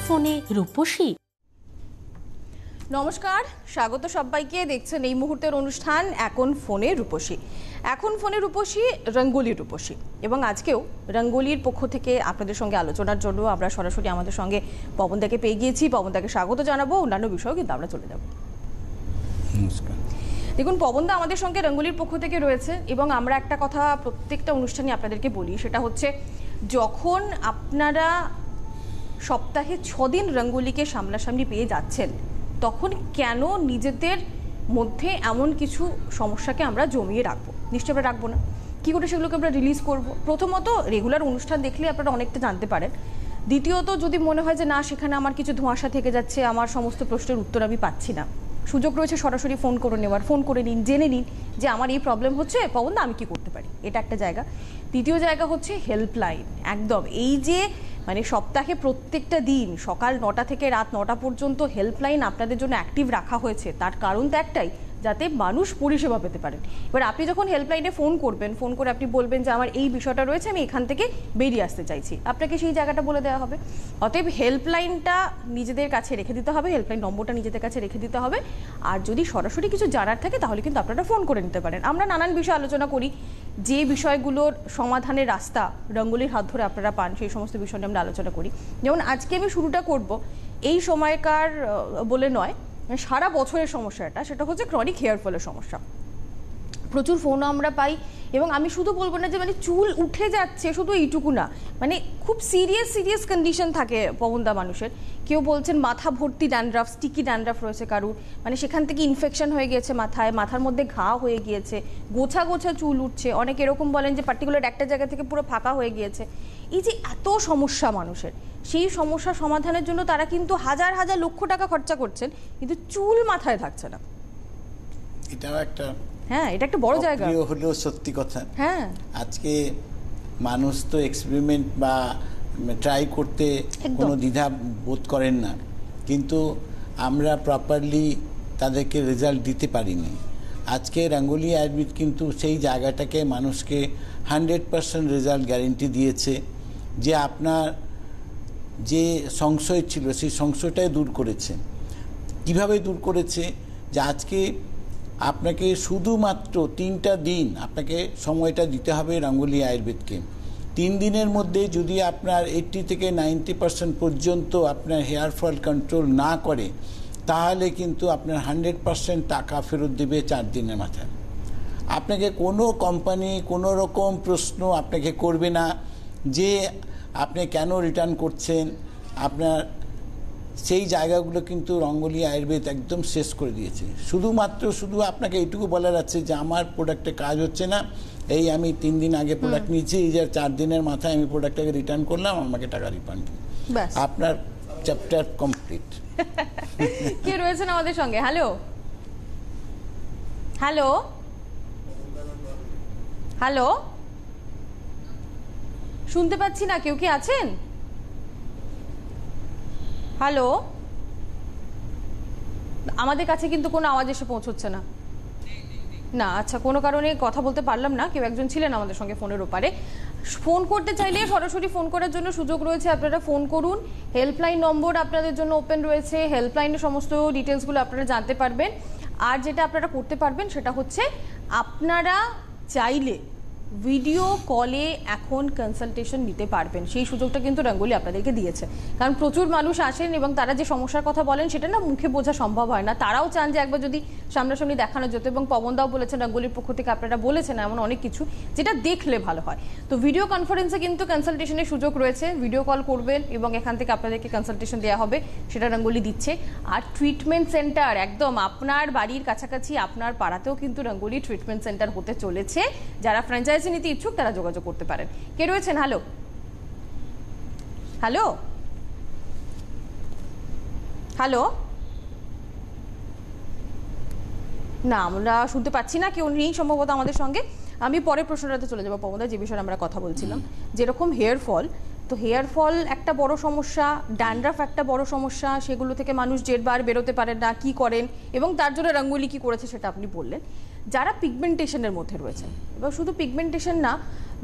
ফোনে রূপসী। নমস্কার, স্বাগত সবাইকে। দেখছেন এই মুহূর্তের অনুষ্ঠান এখন ফোনে রূপসী। এখন ফোনে রূপসী রঙ্গোলি রূপসী, এবং আজকেও রঙ্গোলির পক্ষ থেকে আপনাদের সঙ্গে আলোচনার জন্য আমরা সরাসরি আমাদের সঙ্গে পবনদাকে পেয়ে গিয়েছি। পবনদাকে স্বাগত জানাবো, অন্যান্য বিষয়েও কিন্তু আমরা চলে যাব। নমস্কার। দেখুন, পবনদা আমাদের সঙ্গে রঙ্গোলির পক্ষ থেকে রয়েছে, এবং আমরা একটা কথা প্রত্যেকটা অনুষ্ঠানে আপনাদেরকে বলি, সেটা হচ্ছে যখন আপনারা সপ্তাহে 6 দিন রঙ্গোলিকে সামনাসামনি পেয়ে যাচ্ছেন, তখন কেন নিজেদের মধ্যে এমন কিছু সমস্যাকে আমরা জমিয়ে রাখবো? নিশ্চয়ই আমরা রাখবো না। কী করে সেগুলোকে আমরা রিলিজ করব? প্রথমত, রেগুলার অনুষ্ঠান দেখলে আপনারা অনেকটা জানতে পারেন। দ্বিতীয়ত, যদি মনে হয় যে না, সেখানে আমার কিছু ধোঁয়াশা থেকে যাচ্ছে, আমার সমস্ত প্রশ্নের উত্তর আমি পাচ্ছি না, সুযোগ রয়েছে সরাসরি ফোন করে নেওয়ার। ফোন করে নিন, জেনে নিন যে আমার এই প্রবলেম হচ্ছে, পবনদা আমি কি করতে পারি। এটা একটা জায়গা। দ্বিতীয় জায়গা হচ্ছে হেল্পলাইন। একদম এই যে সপ্তাহে প্রত্যেকটা দিন সকাল 9টা থেকে রাত 9টা পর্যন্ত হেল্পলাইন আপনাদের জন্য অ্যাক্টিভ রাখা হয়েছে, তার কারণ তো একটাই, যাতে মানুষ পরিষেবা পেতে পারেন। এবার আপনি যখন হেল্পলাইনে ফোন করবেন, ফোন করে আপনি বলবেন যে আমার এই বিষয়টা রয়েছে, আমি এখান থেকে বেরিয়ে আসতে চাইছি, আপনাকে সেই জায়গাটা বলে দেওয়া হবে। অতএব হেল্পলাইনটা নিজেদের কাছে রেখে দিতে হবে, হেল্পলাইন নম্বরটা নিজেদের কাছে রেখে দিতে হবে। আর যদি সরাসরি কিছু জানার থাকে, তাহলে কিন্তু আপনারা ফোন করে নিতে পারেন। আমরা নানান বিষয় আলোচনা করি, যে বিষয়গুলোর সমাধানের রাস্তা রঙ্গোলির হাত ধরে আপনারা পান, সেই সমস্ত বিষয় নিয়ে আমরা আলোচনা করি। যেমন আজকে আমি শুরুটা করব এই সময়কার বলে নয়, সারা বছরের সমস্যাটা, সেটা হচ্ছে ক্রনিক হেয়ার ফলের সমস্যা। প্রচুর ফোন আমরা পাই, এবং আমি শুধু বলবো না যে চুল উঠে যাচ্ছে, শুধু এইটুকু না, খুব সিরিয়াস কন্ডিশন থাকে পবনদা মানুষের। কেউ বলছেন মাথা ভর্তি ড্যান্ড্রাফ, স্টিকি ড্যান্ড্রাফ রয়েছে কারুর, সেখান থেকে ইনফেকশন হয়ে গিয়েছে মাথায়, মাথার মধ্যে ঘা হয়ে গিয়েছে, গোছা গোছা চুল উঠছে। অনেকে এরকম বলেন যে পার্টিকুলার একটা জায়গা থেকে পুরো ফাঁকা হয়ে গিয়েছে। এই যে এত সমস্যা মানুষের, সেই সমস্যা সমাধানের জন্য তারা কিন্তু হাজার হাজার লক্ষ টাকা খরচা করছেন, কিন্তু চুল মাথায় থাকছে না। এটাও একটা, হ্যাঁ, এটা একটা বড় জায়গা হলেও সত্যি কথা। হ্যাঁ, আজকে মানুষ তো এক্সপেরিমেন্ট বা ট্রাই করতে কোনো দ্বিধা বোধ করেন না, কিন্তু আমরা প্রপারলি তাদেরকে রেজাল্ট দিতে পারিনি। আজকে রঙ্গোলি আয়ুর্বেদ কিন্তু সেই জায়গাটাকে মানুষকে 100% রেজাল্ট গ্যারেন্টি দিয়েছে, যে আপনার যে সংশয় ছিল সেই সংশয়টাই দূর করেছে। কিভাবে দূর করেছে? যে আজকে আপনাকে শুধুমাত্র 3টা দিন আপনাকে সময়টা দিতে হবে রঙ্গোলি আয়ুর্বেদকে। 3 দিনের মধ্যে যদি আপনার 80 থেকে 90% পর্যন্ত আপনার হেয়ার ফল কন্ট্রোল না করে, তাহলে কিন্তু আপনার 100% টাকা ফেরত দেবে 4 দিনের মাথায়। আপনাকে কোনো কোম্পানি কোনো রকম প্রশ্ন আপনাকে করবে না যে আপনি কেন রিটার্ন করছেন। আপনার সেই জায়গাগুলো কিন্তু রঙ্গোলি আয়ুর্বেদ একদম শেষ করে দিয়েছে। শুধু আপনাকে এইটুকু বলার আছে যে আমার প্রোডাক্টে কাজ হচ্ছে না, এই আমি 3 দিন আগে প্রোডাক্ট নিয়েছি, এই যে 4 দিনের মাথায় আমি প্রোডাক্টটাকে রিটার্ন করলাম, আমাকে টাকা রিফান্ড দিন, আপনার চ্যাপ্টার কমপ্লিট। কে রয়েছেন আমাদের সঙ্গে? হ্যালো হ্যালো হ্যালো, শুনতে পাচ্ছি না, কেউ কি আছেন? হ্যালো, আমাদের কাছে কিন্তু কোনো আওয়াজ এসে পৌঁছচ্ছে না। না, আচ্ছা, কোনো কারণে কথা বলতে পারলাম না। কেউ একজন ছিলেন আমাদের সঙ্গে ফোনের ওপারে। ফোন করতে চাইলে সরাসরি ফোন করার জন্য সুযোগ রয়েছে, আপনারা ফোন করুন। হেল্পলাইন নম্বর আপনাদের জন্য ওপেন রয়েছে, হেল্পলাইনের সমস্ত ডিটেলসগুলো আপনারা জানতে পারবেন। আর যেটা আপনারা করতে পারবেন সেটা হচ্ছে, আপনারা চাইলে ভিডিও কলে এখন কনসালটেশন নিতে পারবেন। সেই সুযোগটা কিন্তু রঙ্গোলি আপনাদেরকে দিয়েছে, কারণ প্রচুর মানুষ আসেন এবং তারা যে সমস্যার কথা বলেন সেটা না মুখে বোঝা সম্ভব হয় না। তারাও চান যে একবার যদি সামনাসামনি দেখানো যেত, এবং পবনদাও বলেছেন, রঙ্গোলির পক্ষ থেকে আপনারা বলেছেন এমন অনেক কিছু যেটা দেখলে ভালো হয়। তো ভিডিও কনফারেন্সে কিন্তু কনসালটেশনের সুযোগ রয়েছে, ভিডিও কল করবেন এবং এখান থেকে আপনাদেরকে কনসালটেশন দেওয়া হবে, সেটা রঙ্গোলি দিচ্ছে। আর ট্রিটমেন্ট সেন্টার একদম আপনার বাড়ির কাছাকাছি, আপনার পাড়াতেও কিন্তু রঙ্গোলি ট্রিটমেন্ট সেন্টার হতে চলেছে। যারা ফ্র্যাঞ্চাইজি নিতে ইচ্ছুক তারা যোগাযোগ করতে পারেন। কে রয়েছেন? হ্যালো হ্যালো হ্যালো, না, আমরা শুনতে পাচ্ছি না, কেউ নেই সম্ভবত আমাদের সঙ্গে। আমি পরের প্রশ্নটাতে চলে যাবো পবনদা, যে বিষয়ে আমরা কথা বলছিলাম, যেরকম হেয়ার ফল। তো হেয়ার ফল একটা বড় সমস্যা, ড্যান্ড্রাফ একটা বড় সমস্যা, সেগুলো থেকে মানুষ জেরবার বেরোতে পারেন না, কি করেন, এবং তার জন্য রঙ্গোলি কি করেছে সেটা আপনি বললেন। যারা পিগমেন্টেশনের মধ্যে রয়েছেন, এবার শুধু পিগমেন্টেশন না,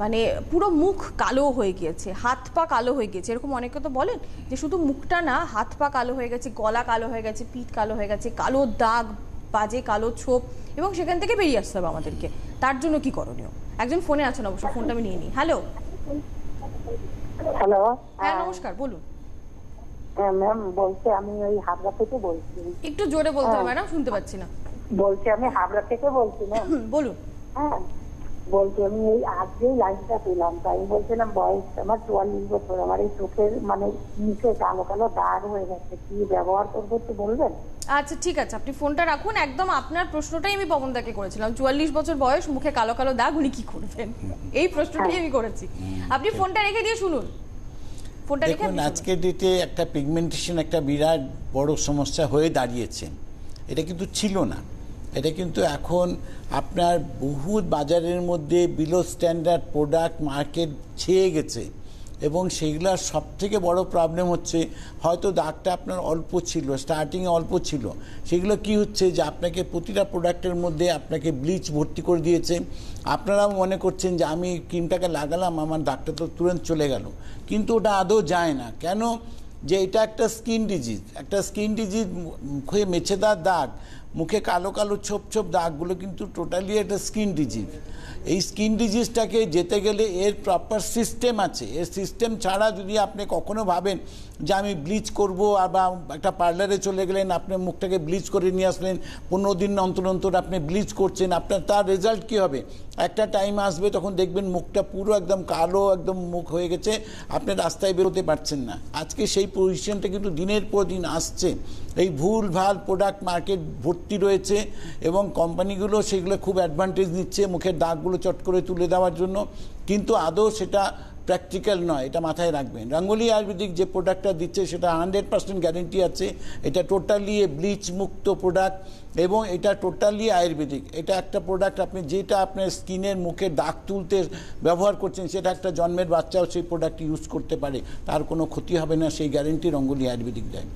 মানে পুরো মুখ কালো হয়ে গিয়েছে, হাত পা কালো হয়ে গেছে, এরকম অনেকে তো বলেন যে শুধু মুখটা না, হাত পা কালো হয়ে গেছে, গলা কালো হয়ে গেছে, পিঠ কালো হয়ে গেছে, কালো দাগ, বাজে কালো ছোপ, এবং সেখান থেকে বেরিয়ে আসতে হবে আমাদেরকে। তার জন্য কি করণীয়? একজন ফোনে আছেন, অবশ্য ফোনটা আমি নিয়ে নিই। হ্যালো। হ্যালো, হ্যাঁ নমস্কার, বলুন। হ্যাঁ ম্যাম, বলছি আমি ওই হাবড়া থেকে বলছি। একটু জোরে বলতে হবে ম্যাডাম, শুনতে পাচ্ছি না। বলছি আমি হাবড়া থেকে বলছি ম্যাম। বলুন। হ্যাঁ, বলছি আমি এই আজকেই লাইনটা পেলাম, তাই বলছিলাম বয়স আমার 44 বছর, আমার এই চোখের মানে নিচে কালো কালো দাগ হয়ে গেছে, কি ব্যবহার করবো একটু বলবেন? আচ্ছা ঠিক আছে, আপনি ফোনটা রাখুন। একদম আপনার প্রশ্নটাই আমি পবনদাকে করেছিলাম, 44 বছর বয়স, মুখে কালো কালো দাগ, উনি কি করবেন, এই প্রশ্নটাই আমি করেছি। আপনি ফোনটা রেখে দিয়ে শুনুন। ফোনটা রেখে দেখুন, আজকের ডেটে একটা পিগমেন্টেশন একটা বিরাট বড় সমস্যা হয়ে দাঁড়িয়েছে। এটা কিন্তু ছিল না, এটা কিন্তু এখন আপনার বহু বাজারের মধ্যে বিলো স্ট্যান্ডার্ড প্রোডাক্ট মার্কেট ছেয়ে গেছে, এবং সেইগুলোর সব থেকে বড় প্রবলেম হচ্ছে হয়তো দাগটা আপনার অল্প ছিল, স্টার্টিংয়ে অল্প ছিল, সেগুলো কি হচ্ছে যে আপনাকে প্রতিটা প্রোডাক্টের মধ্যে আপনাকে ব্লিচ ভর্তি করে দিয়েছে। আপনারা মনে করছেন যে আমি ক্রিমটাকে লাগালাম, আমার দাগটা তো তুরন্ত চলে গেল, কিন্তু ওটা আদৌ যায় না। কেন? যে এটা একটা স্কিন ডিজিজ, একটা স্কিন ডিজিজ, মুখে মেছেদার দাগ, মুখে কালো কালো ছোপ ছোপ দাগগুলো কিন্তু টোটালি একটা স্কিন ডিজিজ। এই স্কিন ডিজিজটাকে যেতে গেলে এর প্রপার সিস্টেম আছে, এর সিস্টেম ছাড়া যদি আপনি কখনো ভাবেন যে আমি ব্লিচ করবো, বা একটা পার্লারে চলে গেলেন, আপনি মুখটাকে ব্লিচ করে নিয়ে আসলেন, 15 দিন অন্তর অন্তর আপনি ব্লিচ করছেন, আপনার তার রেজাল্ট কী হবে? একটা টাইম আসবে তখন দেখবেন মুখটা পুরো একদম কালো, একদম মুখ হয়ে গেছে, আপনি রাস্তায় বেরোতে পারছেন না। আজকে সেই পজিশনটা কিন্তু দিনের পর দিন আসছে। এই ভুল ভাল প্রোডাক্ট মার্কেট ভর্তি রয়েছে, এবং কোম্পানিগুলো সেগুলো খুব অ্যাডভান্টেজ নিচ্ছে মুখের দাগগুলো চট করে তুলে দেওয়ার জন্য, কিন্তু আদৌ সেটা প্র্যাকটিক্যাল নয়, এটা মাথায় রাখবেন। রঙ্গোলি আয়ুর্বেদিক যে প্রোডাক্টটা দিচ্ছে সেটা 100% গ্যারেন্টি আছে, এটা টোটালি ব্লিচ মুক্ত প্রোডাক্ট, এবং এটা টোটালি আয়ুর্বেদিক। এটা একটা প্রোডাক্ট আপনি যেটা আপনার স্কিনের মুখে দাগ তুলতে ব্যবহার করছেন, সেটা একটা জন্মের বাচ্চাও সেই প্রোডাক্ট ইউজ করতে পারে, তার কোনো ক্ষতি হবে না, সেই গ্যারেন্টি রঙ্গোলি আয়ুর্বেদিক দেয়।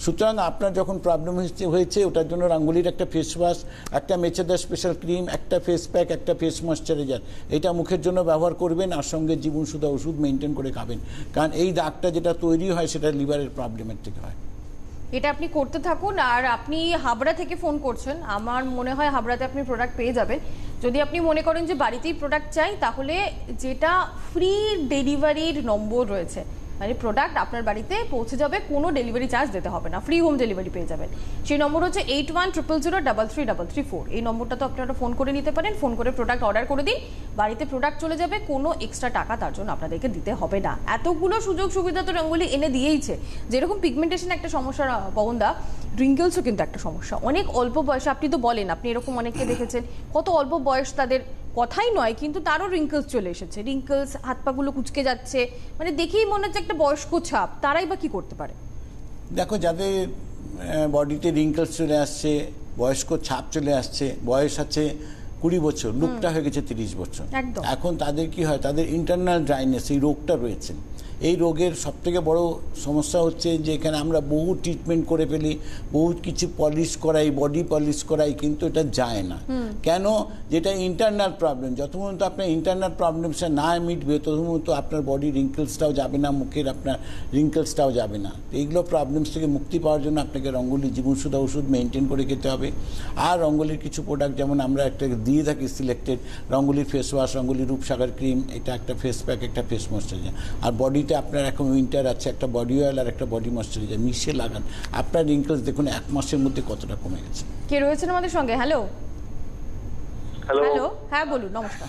সুতরাং আপনার যখন প্রবলেম হয়েছে, ওটার জন্য রঙ্গোলির একটা ফেস ওয়াশ, একটা মেচেদার স্পেশাল ক্রিম, একটা ফেস প্যাক, একটা ফেস ময়শ্চারাইজার, এটা মুখের জন্য ব্যবহার করবেন, আর সঙ্গে জীবনসুধা ওষুধ মেনটেন করে খাবেন, কারণ এই দাগটা যেটা তৈরি হয় সেটা লিভারের প্রবলেমের থেকে হয়। এটা আপনি করতে থাকুন। আর আপনি হাবড়া থেকে ফোন করছেন, আমার মনে হয় হাবড়াতে আপনি প্রোডাক্ট পেয়ে যাবেন। যদি আপনি মনে করেন যে বাড়িতেই প্রোডাক্ট চাই, তাহলে যেটা ফ্রি ডেলিভারির নম্বর রয়েছে, মানে প্রোডাক্ট আপনার বাড়িতে পৌঁছে যাবে, কোনো ডেলিভারি চার্জ দিতে হবে না, ফ্রি হোম ডেলিভারি পেয়ে যাবেন। সেই নম্বর হচ্ছে 8100033334। এই নম্বরটা তো আপনারা ফোন করে নিতে পারেন, ফোন করে প্রোডাক্ট অর্ডার করে দিন, বাড়িতে প্রোডাক্ট চলে যাবে, কোনো এক্সট্রা টাকা তার জন্য আপনাদেরকে দিতে হবে না। এতগুলো সুযোগ সুবিধা তো রঙ্গোলি এনে দিয়েইছে। যেরকম পিগমেন্টেশন একটা সমস্যা পবনদা, রিঙ্কেলসও কিন্তু একটা সমস্যা। অনেক অল্প বয়সে, আপনি তো বলেন আপনি এরকম অনেককে দেখেছেন, কত অল্প বয়স তাদের কথাই নয়, কিন্তু তারও রিঙ্কেলস চলে এসেছে, রিঙ্কেলস, হাত পাগুলো কুচকে যাচ্ছে, মানে দেখেই মনে হচ্ছে একটা বয়স্ক ছাপ। তারাই বা কি করতে পারে? দেখো, যাদের বডিতে রিঙ্কেলস চলে আসছে, বয়স্ক ছাপ চলে আসছে, বয়স আছে 20 বছর, লুকটা হয়ে গেছে 30 বছর, এখন তাদের কি হয়, তাদের ইন্টারনাল ড্রাইনেস, এই রোগটা রয়েছে। এই রোগের সবথেকে বড় সমস্যা হচ্ছে যে এখানে আমরা বহু ট্রিটমেন্ট করে ফেলি, বহু কিছু পলিশ করাই, বডি পলিশ করাই, কিন্তু এটা যায় না। কেন? যেটা ইন্টারনাল প্রবলেম। যত পর্যন্ত আপনার ইন্টারনাল প্রবলেমসটা না মিটবে, তত পর্যন্ত আপনার বডি রিঙ্কেলসটাও যাবে না, মুখের আপনার রিঙ্কেলসটাও যাবে না। এইগুলো প্রবলেমস থেকে মুক্তি পাওয়ার জন্য আপনাকে রঙ্গোলি জীবনসুধা ওষুধ মেনটেন করে খেতে হবে। আর রঙ্গোলির কিছু প্রোডাক্ট, যেমন আমরা একটা দিয়ে থাকি selected, রঙ্গোলির face wash, রঙ্গোলির Rupsagar cream, এটা একটা ফেস প্যাক, একটা ফেস ময়শ্চারাইজার। আর বডিতে আপনার এখন উইন্টার আছে, একটা বডি অয়েল আর একটা বডি ময়শ্চারাইজার মিশিয়ে লাগান, আপনার রিঙ্কেলস দেখুন 1 মাসের মধ্যে কতটা কমে গেছে। কে রয়েছেন আমাদের সঙ্গে? হ্যালো হ্যালো, হ্যাঁ বলুন। নমস্কার।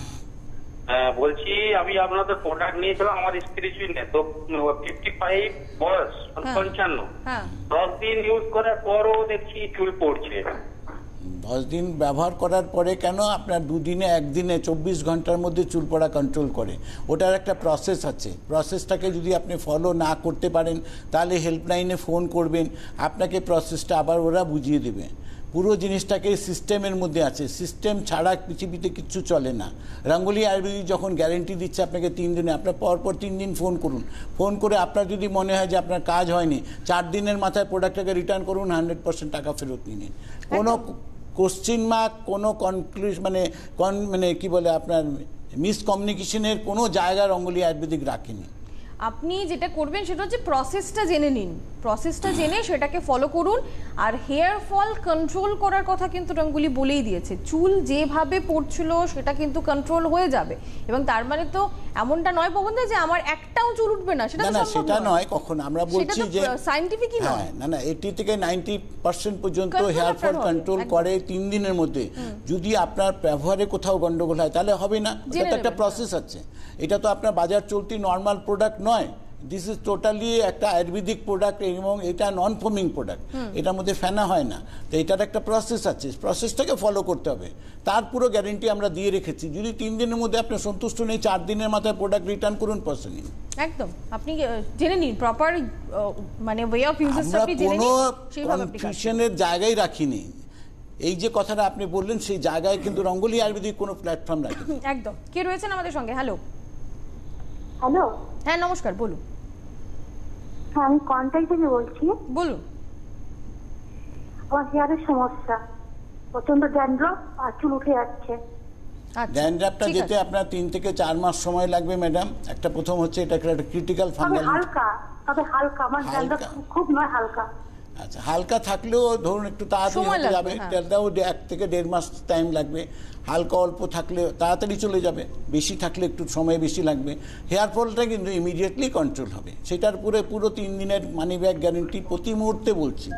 বলছি আমি আপনাদের প্রোডাক্ট নিয়েছিলাম, আমার স্ত্রী চুলে তো 55 বয়স, 55, 10 দিন ইউজ করার পরও দেখছি চুল পড়ছে। 10 দিন ব্যবহার করার পরে কেন, আপনার 2 দিনে 1 দিনে 24 ঘন্টার মধ্যে চুল পড়া কন্ট্রোল করে। ওটার একটা প্রসেস আছে, প্রসেসটাকে যদি আপনি ফলো না করতে পারেন, তাহলে হেল্পলাইনে ফোন করবেন, আপনাকে প্রসেসটা আবার ওরা বুঝিয়ে দেবে। পুরো জিনিসটাকে সিস্টেমের মধ্যে আছে, সিস্টেম ছাড়া পৃথিবীতে কিচ্ছু চলে না। রঙ্গোলি আয়ুর্বেদিক যখন গ্যারেন্টি দিচ্ছে আপনাকে 3 দিনে, আপনার পরপর 3 দিন ফোন করুন, ফোন করে আপনার যদি মনে হয় যে আপনার কাজ হয়নি, 4 দিনের মাথায় প্রোডাক্টটাকে রিটার্ন করুন, 100% টাকা ফেরত নিয়ে নিন। কোশ্চিন মার্ক, কোনো কনক্লুশন মানে কি বলে আপনার মিসকমিউনিকেশনের কোনো জায়গা রঙ্গোলি আয়ুর্বেদিক রাখেনি। আপনি যেটা করবেন সেটা হচ্ছে প্রসেসটা জেনে নিন, প্রসেসটা জেনে সেটাকে ফলো করুন। আর হেয়ার ফল কন্ট্রোল করার কথা কিন্তু রঙ্গোলি বলেই দিয়েছে, চুল যেভাবে পড়ছিল সেটা কিন্তু কন্ট্রোল হয়ে যাবে। এবং তার মানে তো এমনটা নয় পবনদা যে আমার একটাও চুল উঠবে না, সেটা না সেটা নয়, কখন আমরা বলছি যে সায়েন্টিফিকই নয়। না 80 থেকে 90% পর্যন্ত হেয়ার ফল কন্ট্রোল করে 3 দিনের মধ্যে। যদি আপনার ব্যবহারে কোথাও গন্ডগোল হয় তাহলে হবে না, এটা একটা প্রসেস আছে। এটা তো আপনার বাজার চলতি নর্মাল প্রোডাক্ট নয়, দিস ইজ টোটালি একটা আয়ুর্বেদিক প্রোডাক্ট এবং এটা নন ফোমিং প্রোডাক্ট, এটার মধ্যে ফেনা হয় না। তো এটার একটা প্রসেস আছে, প্রসেসটাকে ফলো করতে হবে। তার পুরো গ্যারেন্টি আমরা দিয়ে রেখেছি। যদি 3 দিনের মধ্যে আপনি সন্তুষ্ট নেই, 4 দিনের মাথায় প্রোডাক্ট রিটার্ন করুন, পয়সা নিন। একদম আপনি জেনে নিন প্রপার মানে ওয়ে অফ ইউজেসটা আপনি জেনে নিন, সেইভাবে আপনি কনফিউশনের জায়গায় রাখিনি। এই যে কথাটা আপনি বললেন সেই জায়গায় কিন্তু রঙ্গোলি আয়ুর্বেদিক কোনো প্ল্যাটফর্ম রাখেনি। একদম। কে রয়েছেন আমাদের সঙ্গে? হ্যালো। হ্যালো, হ্যাঁ নমস্কার, বলুন। হ্যাঁ আমি কন্ট্যাক্ট থেকে বলছি। বলুন। আমার হেয়ারের সমস্যা, প্রচন্ড ড্যান্ড্রফ আর চুল উঠে যাচ্ছে। ড্যান্ড্রফটা যেতে আপনার 3 থেকে 4 মাস সময় লাগবে ম্যাডাম। একটা প্রথম হচ্ছে এটা একটা ক্রিটিক্যাল ফাঙ্গাল, তবে হালকা আমার ড্যান্ড্রফ খুব নয়, হালকা। আচ্ছা, হালকা থাকলেও ধরুন একটু তাড়াতাড়ি হয়ে যাবে, এটাও 1 থেকে 1.5 মাস টাইম লাগবে। হালকা অল্প থাকলে তাড়াতাড়ি চলে যাবে, বেশি থাকলে একটু সময় বেশি লাগবে। হেয়ার ফলটা কিন্তু ইমিডিয়েটলি কন্ট্রোল হবে, সেটার পুরো 3 দিনের মানি ব্যাক গ্যারেন্টি প্রতি মুহূর্তে বলছি।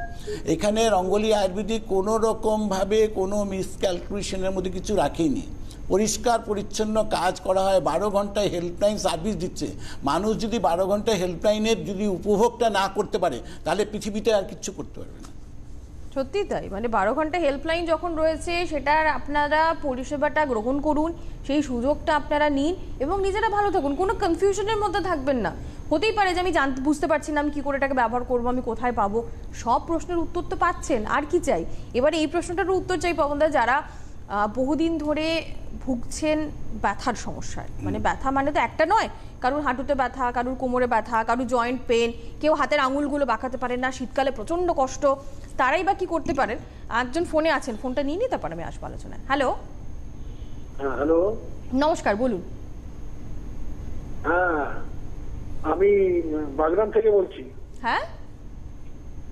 এখানে রঙ্গোলি আয়ুর্বেদিক কোনো রকমভাবে কোনো মিসক্যালকুলেশনের মধ্যে কিছু রাখেনি। পরিষ্কার পরিচ্ছন্ন কাজ করা হয়, 12 ঘন্টায় হেল্পলাইন সার্ভিস দিচ্ছে। মানুষ যদি 12 ঘন্টায় হেল্পলাইনের যদি উপভোগটা না করতে পারে তাহলে পৃথিবীতে আর কিছু করতে পারবে না। সত্যি তাই, মানে 12 ঘন্টা হেল্পলাইন যখন রয়েছে সেটার আপনারা পরিষেবাটা গ্রহণ করুন, সেই সুযোগটা আপনারা নিন এবং নিজেরা ভালো থাকুন, কোনো কনফিউশনের মধ্যে থাকবেন না। হতেই পারে যে আমি বুঝতে পারছি না আমি কি করে এটাকে ব্যবহার করবো, আমি কোথায় পাবো। সব প্রশ্নের উত্তর তো পাচ্ছেন, আর কি চাই। এবারে এই প্রশ্নটার উত্তর চাই পবনদা, যারা বহুদিন ধরে ভুগছেন ব্যথার সমস্যায়, মানে ব্যথা মানে তো একটা নয়, কারুর হাঁটুতে ব্যথা, কারুর কোমরে ব্যথা, কারুর জয়েন্ট পেন, কেউ হাতের আঙুলগুলো বাঁকাতে পারেন না, শীতকালে প্রচন্ড কষ্ট, তারাই বা কি করতে পারেন। একজন ফোনে আছেন, ফোনটা নিয়ে নিতে পারেন, আমি আসবো আলোচনায়। হ্যালো। হ্যালো, নমস্কার, বলুন। হ্যাঁ আমি বাগনান থেকে বলছি। হ্যাঁ,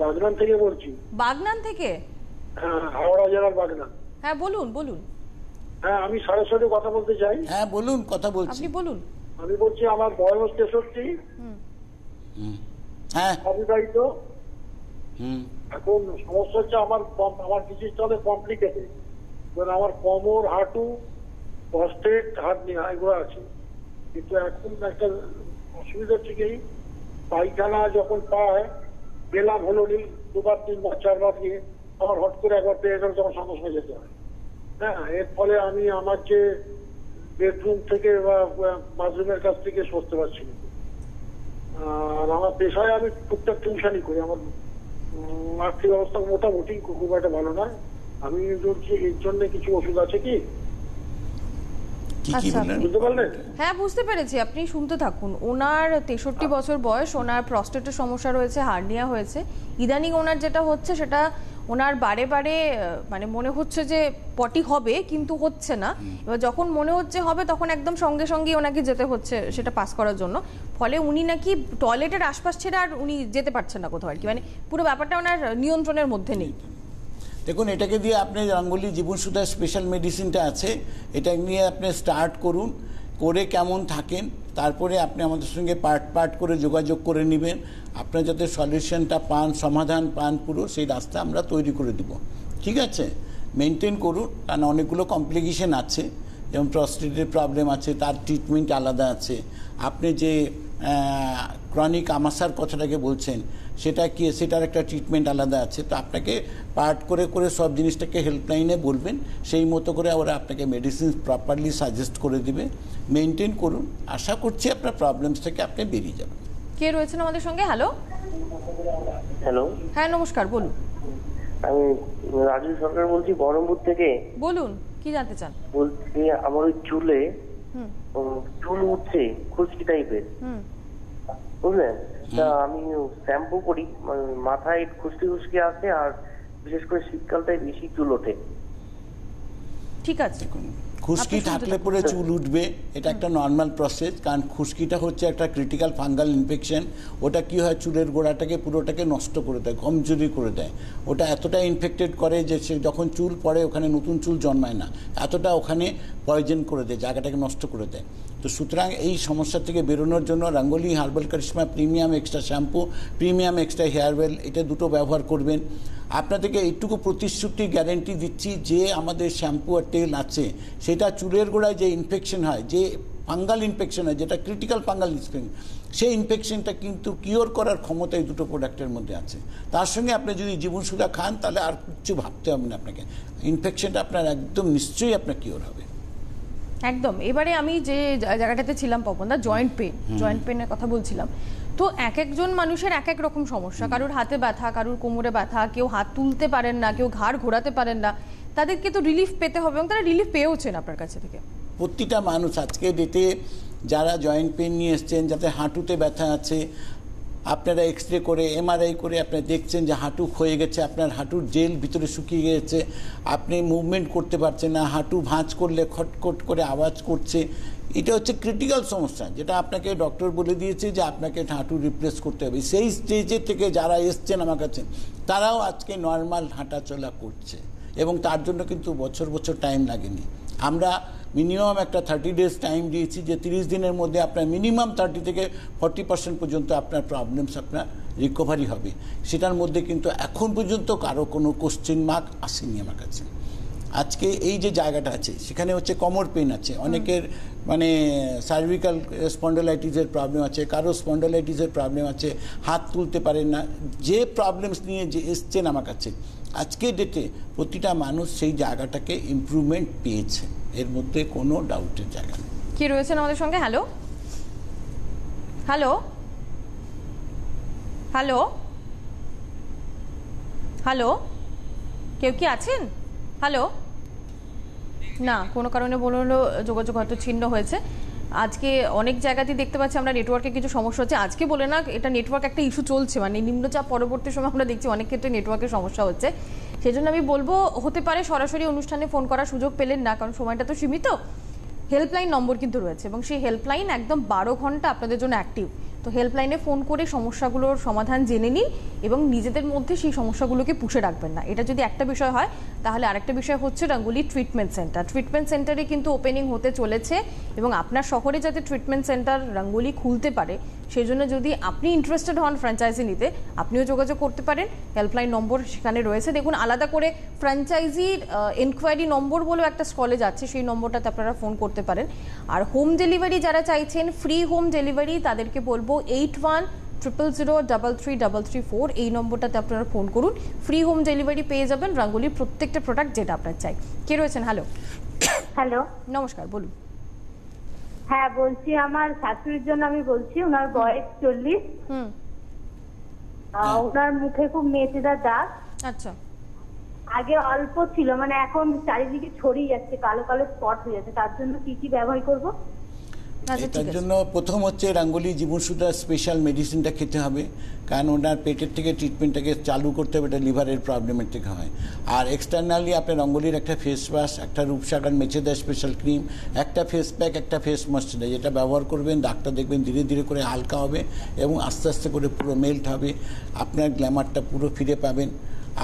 বাগনান থেকে বলছি। বাগনান থেকে? হ্যাঁ, হাওড়া জেলার বাগনান। হ্যাঁ বলুন বলুন। হ্যাঁ, আমি সরাসরি কথা বলতে চাই। হ্যাঁ বলুন, কথা বলছি। আপনি বলুন। আমি বলছি আমার বয়স 63। হ্যাঁ, অবিবাহিত। এখন সমস্যা হচ্ছে আমার কিছু চলে কমপ্লিকেটেড, আমার কোমর, হাঁটু, প্রস্টেট, হার্নিয়া এগুলো আছে। কিন্তু এখন একটা অসুবিধা হচ্ছে কি, পায়খানা যখন পায় পেলাম হলো নি, 2বার 3বার 4বার গিয়ে আমার হট করে একবার পেয়ে গেলে তখন সঙ্গে সঙ্গে যেতে হয়। হ্যাঁ, এর ফলে আমি আমার যে বেডরুম থেকে বা বাথরুমের কাছ থেকে সরতে পারছি না। আর আমার পেশায় আমি টুকটাক টিউশনই করি। আমার আর্থিক অবস্থা মোটামুটি খুব একটা ভালো নয়। আমি বলছি এর জন্য কিছু ওষুধ আছে কি? বুঝতে পারলেন? হ্যাঁ বুঝতে পেরেছি, আপনি শুনতে থাকুন। ওনার 63 বছর বয়স, ওনার প্রস্টেটের সমস্যা রয়েছে, হার্নিয়া হয়েছে। ইদানিং ওনার যেটা হচ্ছে সেটা ওনার বারে বারে মানে মনে হচ্ছে যে পটি হবে কিন্তু হচ্ছে না। এবার যখন মনে হচ্ছে হবে তখন একদম সঙ্গে সঙ্গে ওনাকে যেতে হচ্ছে সেটা পাস করার জন্য। ফলে উনি নাকি টয়লেটের আশপাশ ছেড়ে আর উনি যেতে পারছেন না কোথাও আর কি, মানে পুরো ব্যাপারটা ওনার নিয়ন্ত্রণের মধ্যে নেই। দেখুন, এটাকে দিয়ে আপনি রঙ্গোলি জীবনসুধার স্পেশাল মেডিসিনটা আছে, এটা নিয়ে আপনি স্টার্ট করুন, করে কেমন থাকেন তারপরে আপনি আমাদের সঙ্গে পার্ট করে যোগাযোগ করে নেবেন। আপনার যাতে সলিউশনটা পান, সমাধান পান পুরো, সেই রাস্তা আমরা তৈরি করে দেব। ঠিক আছে, মেনটেন করুন, কারণ অনেকগুলো কমপ্লিকেশন আছে, যেমন প্রস্টেটের প্রবলেম আছে, তার ট্রিটমেন্ট আলাদা আছে। আপনি যে ক্রনিক আমাশার কথাটাকে বলছেন সেটা কি, সেটার একটা ট্রিটমেন্ট আলাদা আছে। তো আপনাকে পার্ট করে সব জিনিসটাকে হেল্পলাইনে বলবেন, সেই মতো করে ওরা আপনাকে মেডিসিন প্রপারলি সাজেস্ট করে দিবে। মেনটেন করুন, আশা করছি আপনার প্রবলেমস থেকে আপনি বেরিয়ে যাবেন। কে রয়েছেন আমাদের সঙ্গে? হ্যালো। হ্যালো, হ্যাঁ নমস্কার, বলুন। আমি রাজু সরকার বলছি বহরমপুর থেকে। বলুন, কি জানতে চান? বলছি আমার ওই চুলে চুল উঠছে, খুশকি টাইপের, বুঝলেন? তা আমি শ্যাম্পু করি, মাথায় খুশকি খুশকি আসে, আর বিশেষ করে শীতকালটাই বেশি চুল ওঠে। ঠিক আছে। দেখুন, খুশকি থাকলে পরে চুল উঠবে, এটা একটা নর্মাল প্রসেস, কারণ খুশকিটা হচ্ছে একটা ক্রিটিক্যাল ফাঙ্গাল ইনফেকশন। ওটা কি হয়, চুলের গোড়াটাকে পুরোটাকে নষ্ট করে দেয়, কমজোরি করে দেয়। ওটা এতটা ইনফেক্টেড করে যে সে যখন চুল পড়ে ওখানে নতুন চুল জন্মায় না, এতটা ওখানে পয়জন করে দেয়, জায়গাটাকে নষ্ট করে দেয়। তো সুতরাং এই সমস্যা থেকে বেরোনোর জন্য Rangoli herbal Karishma premium extra shampoo, premium extra hair oil, এটা দুটো ব্যবহার করবেন। আপনাদেরকে এইটুকু প্রতিশ্রুতি গ্যারেন্টি দিচ্ছি যে আমাদের শ্যাম্পু আর তেল আছে, সেটা চুলের গোড়ায় যে ইনফেকশন হয়, যে ফাঙ্গাল ইনফেকশন হয়, যেটা ক্রিটিক্যাল ফাঙ্গাল ইনফেকশন, সেই ইনফেকশনটা কিন্তু কিওর করার ক্ষমতা এই দুটো প্রোডাক্টের মধ্যে আছে। তার সঙ্গে আপনি যদি জীবনসুধা খান তাহলে আর কিছু ভাবতে হবে না আপনাকে, ইনফেকশনটা আপনার একদম নিশ্চয়ই আপনার কিওর হবে একদম। এবারে আমি যে জায়গাটাতে ছিলাম পপনদা, জয়েন্ট পেনের কথা বলছিলাম। তো এক একজন মানুষের এক এক রকম সমস্যা, কারোর হাতে ব্যথা, কারোর কোমরে ব্যথা, কেউ হাত তুলতে পারেন না, কেউ ঘাড় ঘোরাতে পারেন না, তাদেরকে তো রিলিফ পেতে হবে এবং তারা রিলিফ পেয়েওছেন আপনার কাছে থেকে। প্রতিটা মানুষ আজকে ডেটে যারা জয়েন্ট পেন নিয়ে এসছেন, যাতে হাঁটুতে ব্যথা আছে, আপনারা এক্সরে করে এমআরআই করে আপনারা দেখছেন যে হাঁটু ক্ষয়ে গেছে, আপনার হাঁটুর জেল ভিতরে শুকিয়ে গেছে, আপনি মুভমেন্ট করতে পারছেন না, হাঁটু ভাঁজ করলে খটখট করে আওয়াজ করছে, এটা হচ্ছে ক্রিটিক্যাল সমস্যা, যেটা আপনাকে ডক্টর বলে দিয়েছে যে আপনাকে হাঁটু রিপ্লেস করতে হবে। সেই স্টেজে থেকে যারা এসছেন আমার কাছে, তারাও আজকে নর্মাল হাঁটাচলা করছে এবং তার জন্য কিন্তু বছর বছর টাইম লাগেনি। আমরা মিনিমাম একটা 30 days টাইম দিয়েছি, যে 30 দিনের মধ্যে আপনার মিনিমাম 30 থেকে 40% পর্যন্ত আপনার প্রবলেমস আপনার রিকভারি হবে। সেটার মধ্যে কিন্তু এখন পর্যন্ত কারো কোনো কোশ্চেন মার্ক আসেনি আমার কাছে। আজকে এই যে জায়গাটা আছে সেখানে হচ্ছে কোমর পেন আছে, অনেকের মানে সার্ভিক্যাল স্পন্ডালাইটিসের প্রবলেম আছে, কারো স্পন্ডালাইটিসের প্রবলেম আছে, হাত তুলতে পারেন না, যে প্রবলেমস নিয়ে যে এসছেন আমার কাছে, আজকে ডেটে প্রতিটা মানুষ সেই জায়গাটাকে ইমপ্রুভমেন্ট পেয়েছে, এর মধ্যে কোনো ডাউটের জায়গা নেই। কি রয়েছেন আমাদের সঙ্গে? হ্যালো হ্যালো হ্যালো হ্যালো, কেউ কি আছেন? হ্যালো, না, কোনো কারণে বলুন যোগাযোগ হয়তো ছিন্ন হয়েছে। আজকে অনেক জায়গাতেই দেখতে পাচ্ছি আমরা নেটওয়ার্কে কিছু সমস্যা হচ্ছে। আজকে বলে না, এটা নেটওয়ার্ক একটা ইস্যু চলছে, মানে নিম্নচাপ পরবর্তী সময় আমরা দেখছি অনেক ক্ষেত্রে নেটওয়ার্কের সমস্যা হচ্ছে। সেজন্য আমি বলবো, হতে পারে সরাসরি অনুষ্ঠানে ফোন করার সুযোগ পেলেন না, কারণ সময়টা তো সীমিত। হেল্পলাইন নম্বর কিন্তু রয়েছে এবং সেই হেল্পলাইন একদম 12 ঘন্টা আপনাদের জন্য অ্যাক্টিভ। তো হেল্পলাইনে ফোন করে সমস্যাগুলোর সমাধান জেনে নিন এবং নিজেদের মধ্যে সেই সমস্যাগুলোকে পুষে রাখবেন না। এটা যদি একটা বিষয় হয়, তাহলে আরেকটা বিষয় হচ্ছে রঙ্গোলি ট্রিটমেন্ট সেন্টার। ট্রিটমেন্ট সেন্টারে কিন্তু ওপেনিং হতে চলেছে এবং আপনার শহরে যাতে ট্রিটমেন্ট সেন্টার রঙ্গোলি খুলতে পারে, সেই জন্য যদি আপনি ইন্টারেস্টেড হন ফ্র্যাঞ্চাইজি নিতে, আপনিও যোগাযোগ করতে পারেন। হেল্পলাইন নম্বর সেখানে রয়েছে। দেখুন, আলাদা করে ফ্র্যাঞ্চাইজির এনকোয়ারি নম্বর বলেও একটা কলেজ আছে, সেই নম্বরটাতে আপনারা ফোন করতে পারেন। আর হোম ডেলিভারি যারা চাইছেন, ফ্রি হোম ডেলিভারি, তাদেরকে বলবো 8100033334 এই নম্বরটাতে আপনারা ফোন করুন। ফ্রি হোম ডেলিভারি পেয়ে যাবেন রঙ্গোলির প্রত্যেকটা প্রোডাক্ট যেটা আপনার চাই। কে রয়েছেন? হ্যালো হ্যালো, নমস্কার, বলুন। হ্যাঁ বলছি, আমার শাশুড়ির জন্য আমি বলছি। ওনার বয়স 40। ওনার মুখে খুব মেচেদার দাগ। আচ্ছা, আগে অল্প ছিল, মানে এখন চারিদিকে ছড়িয়ে যাচ্ছে, কালো কালো স্পট হয়ে যাচ্ছে। তার জন্য কি কি ব্যবহার করব? এটার জন্য প্রথম হচ্ছে রঙ্গোলি জীবনসুধা স্পেশাল মেডিসিনটা খেতে হবে, কারণ ওনার পেটের থেকে ট্রিটমেন্টটাকে চালু করতে হবে, এটা লিভারের প্রবলেমের থেকে হয়। আর এক্সটার্নালি আপনি রঙ্গোলির একটা ফেস ওয়াশ, একটা রূপসাগার মেচেদা স্পেশাল ক্রিম, একটা ফেস প্যাক, একটা ফেস ময়েশ্চারাইজার, এটা ব্যবহার করবেন। দাগটা দেখবেন ধীরে ধীরে করে হালকা হবে এবং আস্তে আস্তে করে পুরো মেল্ট হবে, আপনার গ্ল্যামারটা পুরো ফিরে পাবেন।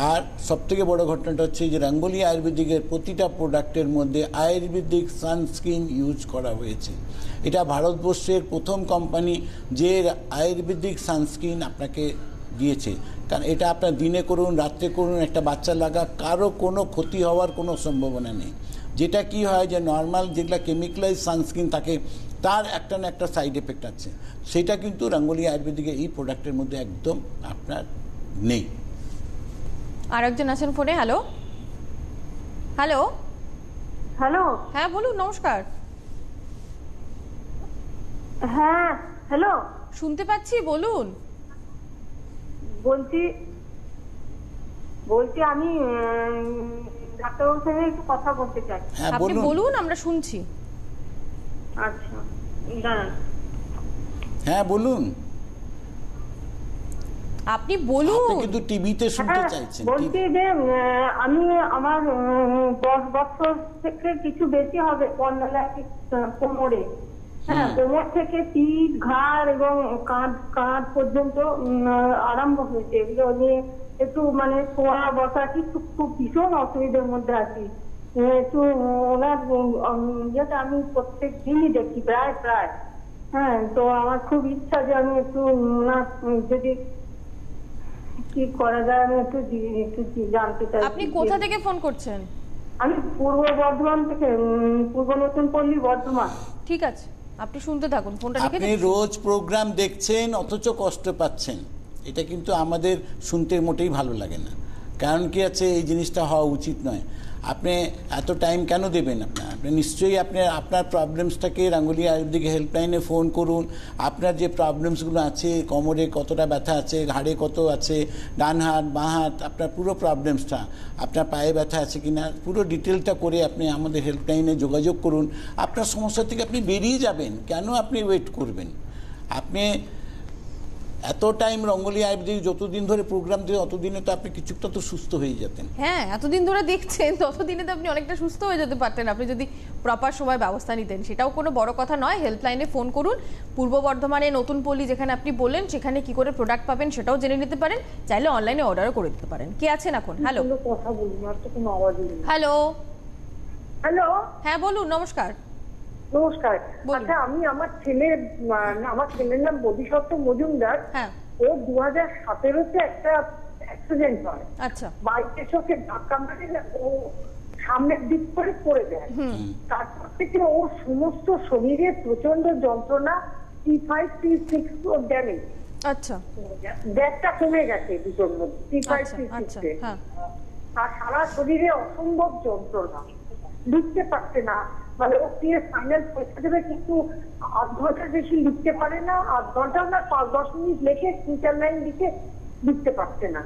আর সবথেকে বড় ঘটনাটা হচ্ছে যে রঙ্গোলি আয়ুর্বেদিকের প্রতিটা প্রোডাক্টের মধ্যে আয়ুর্বেদিক সানস্ক্রিন ইউজ করা হয়েছে। এটা ভারতবর্ষের প্রথম কোম্পানি যে আয়ুর্বেদিক সানস্ক্রিন আপনাকে দিয়েছে, কারণ এটা আপনার দিনে করুন রাত্রে করুন, একটা বাচ্চা লাগা, কারো কোনো ক্ষতি হওয়ার কোনো সম্ভাবনা নেই। যেটা কি হয় যে নর্মাল যেগুলো কেমিক্যালাইজ সানস্ক্রিন থাকে তার একটা না একটা সাইড এফেক্ট আছে, সেটা কিন্তু রঙ্গোলি আয়ুর্বেদিকের এই প্রোডাক্টের মধ্যে একদম আপনার নেই। আর একজন আছেন ফোনে। হ্যালো হ্যালো হ্যালো, হ্যাঁ বলুন, নমস্কার। হ্যাঁ হ্যালো, শুনতে পাচ্ছি, বলুন। বলছি আমি ডাক্তারবাবুর সঙ্গে একটু কথা বলতে চাই। আপনি বলুন, আমরা শুনছি। আচ্ছা, দাঁড়ান। হ্যাঁ বলুন। আপনি বলুন। আপনি কিন্তু টিভিতে শুনতে চাইছেন। বলছি যে আমি আমার 10 বছর থেকে কিছু বেশি হবে কোমরে, হ্যাঁ, কোমর থেকে পিঠ, ঘাড় এবং কাঁধ পর্যন্ত আরম্ভ হয়েছে। এগুলো নিয়ে একটু মানে শোয়া বসা খুব ভীষণ অসুবিধার মধ্যে আছি। একটু ওনার ইয়েটা আমি প্রত্যেক দিনই দেখি, প্রায়। হ্যাঁ, তো আমার খুব ইচ্ছা যে আমি একটু ওনার যদি কি করা যায় আমি একটু জানতে চাই। আপনি কোথা থেকে ফোন করছেন? আমি পূর্ব বর্ধমান থেকে, পূর্ব নতুন পল্লী, বর্ধমান। ঠিক আছে, আপনি শুনতে থাকুন, ফোনটা রেখে আপনি রোজ প্রোগ্রাম দেখছেন অথচ কষ্ট পাচ্ছেন, এটা কিন্তু আমাদের শুনতে মোটেই ভালো লাগে না। কারণ কি আছে, এই জিনিসটা হওয়া উচিত নয়। আপনি এত টাইম কেন দেবেন? আপনি নিশ্চয়ই আপনার প্রবলেমসটাকে রাঙ্গুলি আয়ুর্বেদিক হেল্পলাইনে ফোন করুন। আপনার যে প্রবলেমসগুলো আছে, কোমরে কতটা ব্যথা আছে, ঘাড়ে কত আছে, ডান হাত বাঁ হাত, আপনার পুরো প্রবলেমসটা, আপনার পায়ে ব্যথা আছে কিনা পুরো ডিটেলটা করে আপনি আমাদের হেল্পলাইনে যোগাযোগ করুন। আপনার সমস্যা থেকে আপনি বেরিয়ে যাবেন। কেন আপনি ওয়েট করবেন? আপনি এত টাইম রঙ্গলি আয়ুর্বেদিক যতদিন ধরে প্রোগ্রাম দিয়ে অতদিনে তো আপনি কিছুটা তো সুস্থ হয়ে যেতেন। হ্যাঁ, এতদিন ধরে দেখছেন, ততদিনে তো আপনি অনেকটা সুস্থ হয়ে যেতে পারতেন, আপনি যদি প্রপার সময় ব্যবস্থা নিতেন। সেটাও কোনো বড় কথা নয়। হেল্পলাইনে ফোন করুন। পূর্ব বর্ধমানে নতুন পল্লী যেখানে আপনি বললেন, সেখানে কি করে প্রোডাক্ট পাবেন সেটাও জেনে নিতে পারেন। চাইলে অনলাইনে অর্ডারও করে দিতে পারেন। কে আছেন এখন? হ্যালো। কথা বলুন, আর তো কোনো আওয়াজই নেই। হ্যালো। হ্যাঁ বলুন। নমস্কার। নমস্কার। আচ্ছা, আমি আমার ছেলের নাম বোধিসত্ত্ব মজুমদার। হ্যাঁ। ও 2017-তে একটা অ্যাক্সিডেন্ট হয়। আচ্ছা। বাইকে চোখে ধাক্কা মারে, ও সামনের দিক করে পড়ে যায়। তারপর থেকে ওর সমস্ত শরীরে প্রচন্ড যন্ত্রণা, T5 T6 ড্যামেজ। আচ্ছা। গ্যাসটা কমে গেছে দুটোর মধ্যে, T5 T6 এ। আর সারা শরীরে অসম্ভব যন্ত্রণা, লিখতে পারছে না। মানে ও ফাইনাল পরীক্ষা দেবে, কিন্তু 8 ঘন্টার বেশি লিখতে পারে না। 8 ঘন্টা না, 5-10 মিনিট লেখে, 3-4 লাইন লিখতে পারছে না।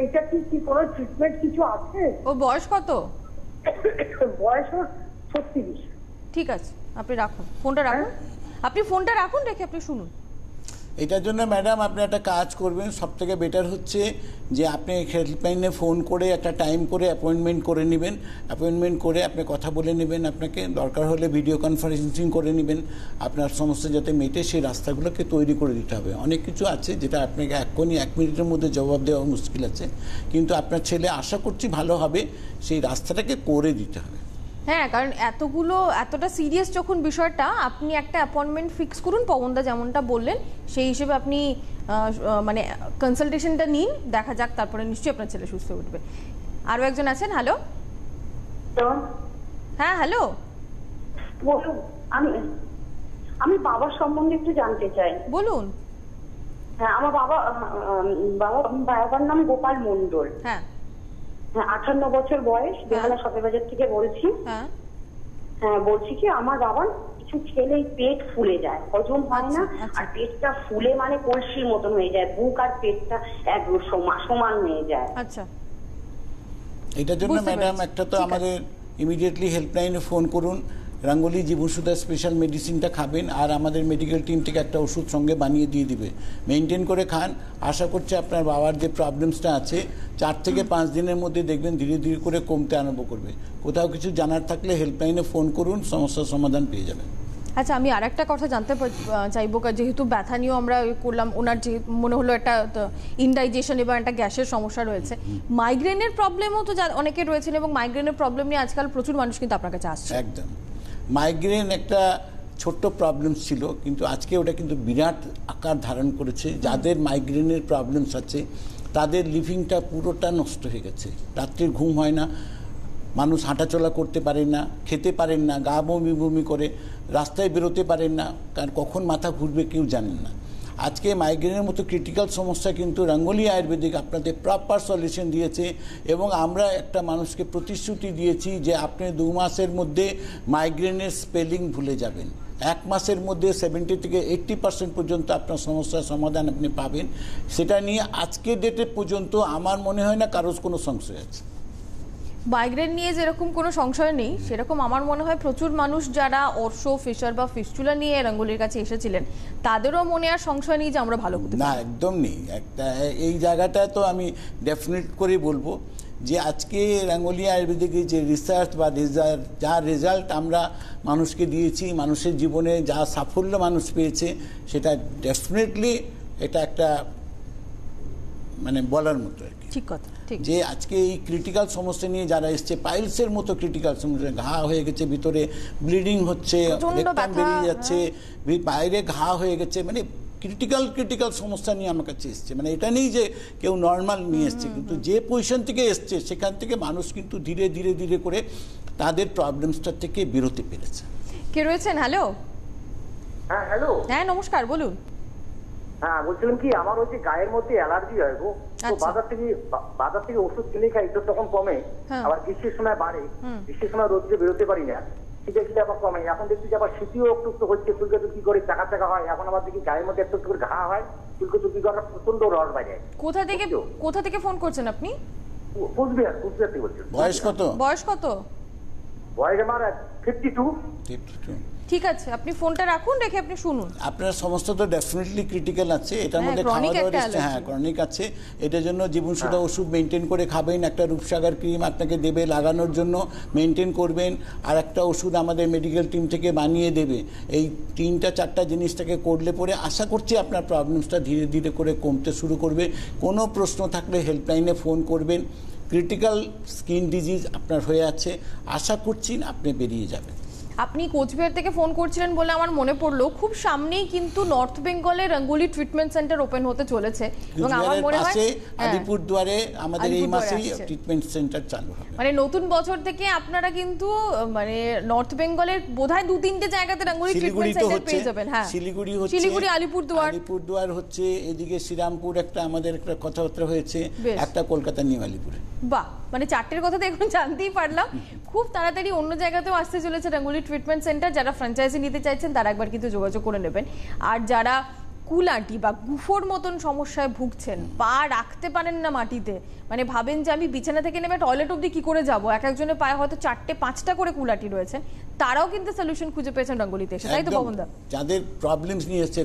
এইটা কি কোনো ট্রিটমেন্ট কিছু আছে? ও বয়স কত? বয়স ওর 36। ঠিক আছে, আপনি রাখুন ফোনটা, রাখুন। আপনি ফোনটা রাখুন, রেখে আপনি শুনুন। এটার জন্য ম্যাডাম আপনি একটা কাজ করবেন, সবথেকে বেটার হচ্ছে যে আপনি হেল্পলাইনে ফোন করে একটা টাইম করে অ্যাপয়েন্টমেন্ট করে নেবেন। অ্যাপয়েন্টমেন্ট করে আপনি কথা বলে নেবেন। আপনাকে দরকার হলে ভিডিও কনফারেন্সিং করে নেবেন। আপনার সমস্যা যাতে মেটে সেই রাস্তাগুলোকে তৈরি করে দিতে হবে। অনেক কিছু আছে যেটা আপনাকে এক্ষুনি 1 মিনিটের মধ্যে জবাব দেওয়া মুশকিল আছে, কিন্তু আপনার ছেলে আশা করছি ভালো হবে, সেই রাস্তাটাকে করে দিতে হবে। হ্যাঁ, কারণ এতটা সিরিয়াস যখন বিষয়টা, আপনি একটা অ্যাপয়েন্টমেন্ট ফিক্স করুন, পবনদা যেমনটা বললেন সেই হিসেবে আপনি মানে কনসালটেশনটা নিন, দেখা যাক, তারপরে নিশ্চয়ই আপনার ছেলে সুস্থ হয়ে উঠবে। আরও একজন আছেন। হ্যালো। হ্যাঁ, হ্যালো বলুন। আমি বাবার সম্বন্ধে একটু জানতে চাই। বলুন। হ্যাঁ, আমার বাবার নাম গোপাল মন্ডল। হ্যাঁ। 58 বছর বয়স, বেহালা সদরবাজার থেকে বলছি। হ্যাঁ, বলছি কি, আমার বাবার কিছু খেলেই পেট ফুলে যায়, হজম হয় না। আর পেটটা ফুলে মানে কলসির মতন হয়ে যায়, বুক আর পেটটা একদম সমান হয়ে যায়। আচ্ছা। এটার জন্য ম্যাডাম একটা তো আমাদের ইমিডিয়েটলি হেল্পলাইনে ফোন করুন। রাঙ্গুলি জীবনসুধা স্পেশাল মেডিসিনটা খাবেন, আর আমাদের মেডিকেল টিম থেকে একটা ওষুধ সঙ্গে বানিয়ে দিয়ে দিবে, মেনটেন করে খান। আশা করছি আপনার বাবার যে প্রবলেমসটা আছে 4 থেকে 5 দিনের মধ্যে দেখবেন ধীরে ধীরে করে কমতে আরম্ভ করবে। কোথাও কিছু জানার থাকলে হেল্পলাইনে ফোন করুন, সমস্যার সমাধান পেয়ে যাবেন। আচ্ছা, আমি আর একটা কথা জানতে চাইবো, যেহেতু ব্যথা নিয়েও আমরা করলাম, ওনার যে মনে হলো একটা ইনডাইজেশন এবং একটা গ্যাসের সমস্যা রয়েছে, মাইগ্রেনের প্রবলেমও তো অনেকের রয়েছেন, এবং মাইগ্রেনের প্রবলেম নিয়ে আজকাল প্রচুর মানুষ কিন্তু আপনার কাছে আসছে। একদম, মাইগ্রেন একটা ছোট্ট প্রবলেম ছিল, কিন্তু আজকে ওটা কিন্তু বিরাট আকার ধারণ করেছে। যাদের মাইগ্রেনের প্রবলেমস আছে তাদের লিভিংটা পুরোটা নষ্ট হয়ে গেছে। রাত্রির ঘুম হয় না, মানুষ হাঁটাচলা করতে পারেন না, খেতে পারেন না, গা বমি বমি করে, রাস্তায় বেরোতে পারেন না, কারণ কখন মাথা ঘুরবে কেউ জানেন না। আজকে মাইগ্রেনের মতো ক্রিটিক্যাল সমস্যা কিন্তু রাঙ্গুলি আয়ুর্বেদিক আপনাদের প্রপার সলিউশন দিয়েছে, এবং আমরা একটা মানুষকে প্রতিশ্রুতি দিয়েছি যে আপনি 2 মাসের মধ্যে মাইগ্রেনের স্পেলিং ভুলে যাবেন। 1 মাসের মধ্যে 70 থেকে 80% পর্যন্ত আপনার সমস্যার সমাধান আপনি পাবেন। সেটা নিয়ে আজকের ডেটে পর্যন্ত আমার মনে হয় না কারোর কোনো সংশয় আছে। মাইগ্রেন নিয়ে যেরকম কোনো সংশয় নেই, সেরকম আমার মনে হয় প্রচুর মানুষ যারা অর্শ, ফিশার বা ফিস্টুলা নিয়ে রঙ্গোলির কাছে এসেছিলেন তাদেরও মনে আর সংশয় নেই যে আমরা ভালো করতে না, একদম নেই। একটা এই জায়গাটা তো আমি ডেফিনেট করে বলবো যে আজকে রঙ্গোলি আয়ুর্বেদিকের যে রিসার্চ বা যা রেজাল্ট আমরা মানুষকে দিয়েছি, মানুষের জীবনে যা সাফল্য মানুষ পেয়েছে, সেটা ডেফিনেটলি এটা একটা মানে বলার মতো আর কি। ঠিক কথা, ঠিক। যে আজকে এই ক্রিটিক্যাল সমস্যা নিয়ে যারা এসছে, পাইলসের মতো ক্রিটিক্যাল সমস্যা, ঘা হয়ে গেছে, ভিতরে ব্লিডিং হচ্ছে, রেকটাম বেরিয়ে যাচ্ছে, বাইরে ঘা হয়ে গেছে, মানে ক্রিটিক্যাল সমস্যা নিয়ে আমার কাছে এসছে। মানে এটা নেই যে কেউ নর্মাল নিয়ে এসছে, কিন্তু যে পজিশন থেকে এসছে সেখান থেকে মানুষ কিন্তু ধীরে ধীরে ধীরে করে তাদের প্রবলেমসটা থেকে বেরোতে পেরেছে। কে রয়েছেন? হ্যালো। হ্যাঁ, হ্যালো। হ্যাঁ, নমস্কার, বলুন। হ্যাঁ, বলছিলাম কি আমার ওই যে গায়ের মধ্যে অ্যালার্জি হয় গো, তো বাজার থেকে ওষুধ কিনে খাই তো তখন কমে, আবার গ্রীষ্মের সময় বাড়ে, গ্রীষ্মের সময় রোদে বেরোতে পারি না, শীতে শীতে আবার কমে। এখন দেখছি যে আবার শীতেও একটু একটু হচ্ছে, চুলকে চুলকি করে চাকা হয়। এখন আবার দেখি গায়ের মধ্যে একটু একটু করে ঘা হয়, চুলকে চুলকি করার প্রচন্ড রস বাইরে। কোথা থেকে ফোন করছেন আপনি? কুচবিহার থেকে বলছেন। বয়স কত? বয়স আমার 52। ঠিক আছে, আপনি ফোনটা রাখুন, রেখে আপনি শুনুন। আপনার সমস্ত তো ডেফিনেটলি ক্রিটিক্যাল আছে, এটার মধ্যে খাওয়া দাওয়ার, হ্যাঁ ক্রনিক আছে, এটার জন্য জীবনসুধা ওষুধ মেনটেন করে খাবেন। একটা রূপসাগর ক্রিম আপনাকে দেবে লাগানোর জন্য, মেনটেন করবেন। আর একটা ওষুধ আমাদের মেডিকেল টিম থেকে বানিয়ে দেবে। এই 3-4টা জিনিসটাকে করলে পরে আশা করছি আপনার প্রবলেমসটা ধীরে ধীরে করে কমতে শুরু করবে। কোনো প্রশ্ন থাকলে হেল্পলাইনে ফোন করবেন। ক্রিটিক্যাল স্কিন ডিজিজ আপনার হয়ে আছে, আশা করছি আপনি বেরিয়ে যাবেন। আপনি কোচবিহার থেকে ফোন করছিলেন বলে আমার মনে পড়লো, খুব সামনেই কিন্তু নর্থ বেঙ্গলে রঙ্গোলি ট্রিটমেন্ট সেন্টার ওপেন হতে চলেছে এবং আমার মনে হয় আলিপুরদুয়ারে আমাদের এই মাসেই ট্রিটমেন্ট সেন্টার চালু হবে। মানে নতুন বছর থেকে আপনারা কিন্তু মানে নর্থ বেঙ্গলের বোধহয় 2-3টে জায়গাতে রঙ্গোলি ট্রিটমেন্ট সেন্টার পেয়ে যাবেন। হ্যাঁ, শিলিগুড়ি, আলিপুরদুয়ার হচ্ছে, এদিকে শ্রীরামপুর একটা আমাদের একটা কথাবার্তা হয়েছে, একটা কলকাতা নিউ আলিপুরে। বাহ, মানে 4টের কথা তো এখন জানতেই পারলাম। খুব তাড়াতাড়ি অন্য জায়গাতেও আসতে চলেছে রঙ্গোলি ট্রিটমেন্ট সেন্টার। যারা ফ্র্যাঞ্চাইজি নিতে চাইছেন তারা একবার কিন্তু যোগাযোগ করে নেবেন। আর যারা কুলাটি বা গুফোর মতন সমস্যায় ভুগছেন, পা রাখতে পারেন না মাটিতে, মানে ভাবেন যে আমি বিছানা থেকে নেমে টয়লেট অবধি কি করে যাব, এক একজনের পায়ে হয়তো 4-5টা করে কুলাটি রয়েছে, তারাও কিন্তু সলিউশন খুঁজে পেয়েছেন রঙ্গোলিতে এসে, তাই তো পবনদা? যাদের প্রবলেমস নিয়ে এসছে,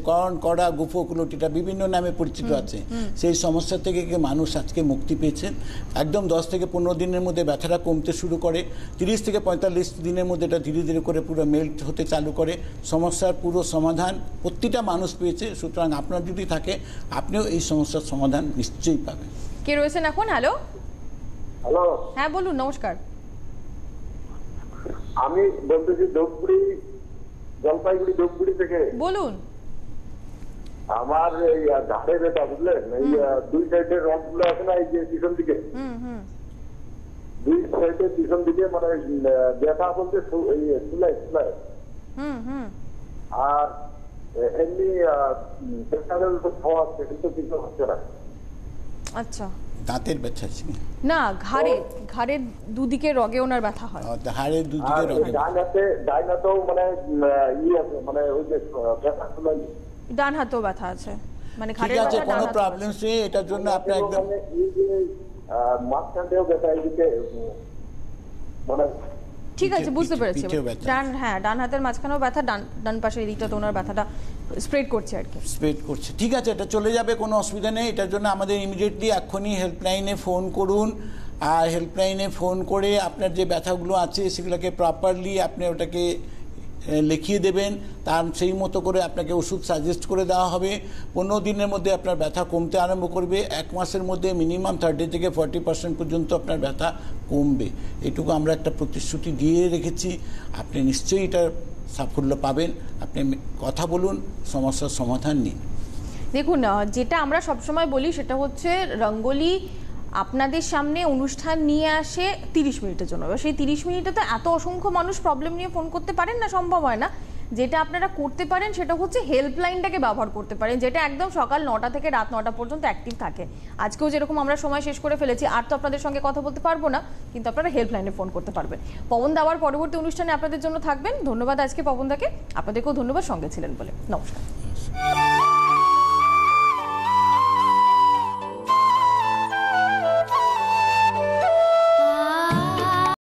কড়া, গুফো, কুলটিটা বিভিন্ন নামে পরিচিত আছে, সেই সমস্যা থেকে মানুষ আজকে মুক্তি পেয়েছেন। একদম 10 থেকে 15 দিনের মধ্যে ব্যথাটা কমতে শুরু করে, 30 থেকে 45 দিনের মধ্যে এটা ধীরে ধীরে করে পুরো মেল্ট হতে চালু করে। সমস্যার পুরো সমাধান প্রতিটা মানুষ পেয়েছে। সুতরাং আপনার যদি থাকে, আপনিও এই সমস্যার সমাধান নিশ্চয়ই পাবেন। কে রয়েছেন এখন? হ্যালো। হ্যাঁ, বলুন। নমস্কার। আমি বলতেছি জলপাইগুড়ি থেকে। বলুন। আমার এই ঘাড়ে ব্যথা, বুঝলেন, এই 2 সাইডের রডগুলো আছে না, এই যে পিছন দিকে, 2 সাইডের পিছন দিকে মানে ব্যথা বলতে সুলাই। আর এমনি খাওয়া আছে, কিন্তু কিছু হচ্ছে না। আচ্ছা, দাঁতের ব্যথা আছে না? ঘাড়ের দুদিকে রগে ওনার ব্যথা হয়। ঘাড়ের দুদিকে রগে, ডাইনাতেও মানে আছে, মানে ওই যে ব্যথা সুলাই। ডান হাতেও ব্যথা আছে, মানে ঘাড়ের ব্যথা। কোনো প্রবলেম নেই, এটার জন্য আপনি একদম মাঝখানটাও ব্যথা, এইদিকে মানে ঠিক আছে, বুঝতে পেরেছি। ডান হাতের মাঝখানেও ব্যথা, ডান পাশের এদিকটা তো ওনার ব্যথাটা স্প্রেড করছে আর কি। স্প্রেড করছে, ঠিক আছে, এটা চলে যাবে, কোনো অসুবিধা নেই। এটার জন্য আমাদের ইমিডিয়েটলি এক্ষুনি হেল্পলাইনে ফোন করুন। আর হেল্পলাইনে ফোন করে আপনার যে ব্যথাগুলো আছে সেগুলোকে প্রপারলি আপনি ওটাকে লিখিয়ে দেবেন, তার সেই মতো করে আপনাকে ওষুধ সাজেস্ট করে দেওয়া হবে। 15 দিনের মধ্যে আপনার ব্যথা কমতে আরম্ভ করবে। 1 মাসের মধ্যে মিনিমাম 30 থেকে 40% পর্যন্ত আপনার ব্যথা কমবে। এটুকু আমরা একটা প্রতিশ্রুতি দিয়ে রেখেছি। আপনি নিশ্চয়ই এটার সাফল্য পাবেন। আপনি কথা বলুন, সমস্যার সমাধান নিন। দেখুন, যেটা আমরা সবসময় বলি সেটা হচ্ছে রঙ্গোলি আপনাদের সামনে অনুষ্ঠান নিয়ে আসে 30 মিনিটের জন্য। এবার সেই 30 মিনিটে তো এত অসংখ্য মানুষ প্রবলেম নিয়ে ফোন করতে পারেন না, সম্ভব হয় না। যেটা আপনারা করতে পারেন সেটা হচ্ছে হেল্পলাইনটাকে ব্যবহার করতে পারেন, যেটা একদম সকাল 9টা থেকে রাত 9টা পর্যন্ত অ্যাক্টিভ থাকে। আজকেও যেরকম আমরা সময় শেষ করে ফেলেছি, আর তো আপনাদের সঙ্গে কথা বলতে পারবো না, কিন্তু আপনারা হেল্পলাইনে ফোন করতে পারবেন। পবন দাওয়ার পরবর্তী অনুষ্ঠানে আপনাদের জন্য থাকবেন। ধন্যবাদ আজকে পবনদাকে, আপনাদেরকেও ধন্যবাদ সঙ্গে ছিলেন বলে। নমস্কার।